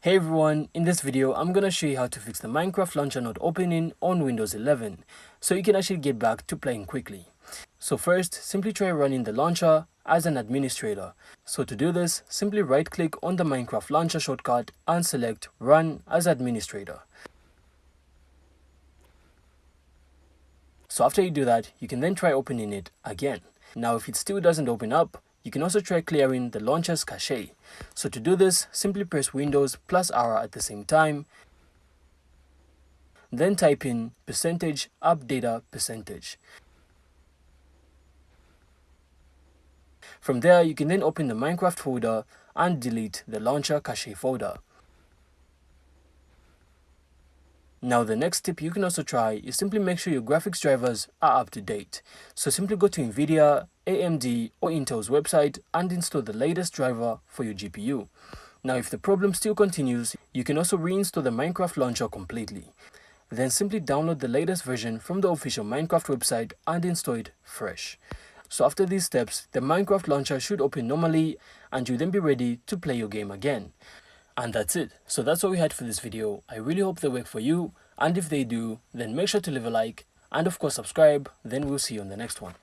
Hey everyone, in this video I'm gonna show you how to fix the Minecraft launcher not opening on Windows 11 so you can actually get back to playing quickly. So first, simply try running the launcher as an administrator. So to do this, simply right click on the Minecraft launcher shortcut and select Run as Administrator. So after you do that, you can then try opening it again. Now if it still doesn't open up, you can also try clearing the launcher's cache. So to do this, simply press Windows plus R at the same time, then type in %appdata%. From there, you can then open the Minecraft folder and delete the launcher cache folder. Now the next tip you can also try is simply make sure your graphics drivers are up to date. So simply go to Nvidia, AMD or Intel's website and install the latest driver for your GPU. Now if the problem still continues, you can also reinstall the Minecraft launcher completely. Then simply download the latest version from the official Minecraft website and install it fresh. So after these steps, the Minecraft launcher should open normally and you'll then be ready to play your game again. And that's it. So that's all we had for this video. I really hope they work for you, and if they do, then make sure to leave a like and of course subscribe. Then we'll see you on the next one.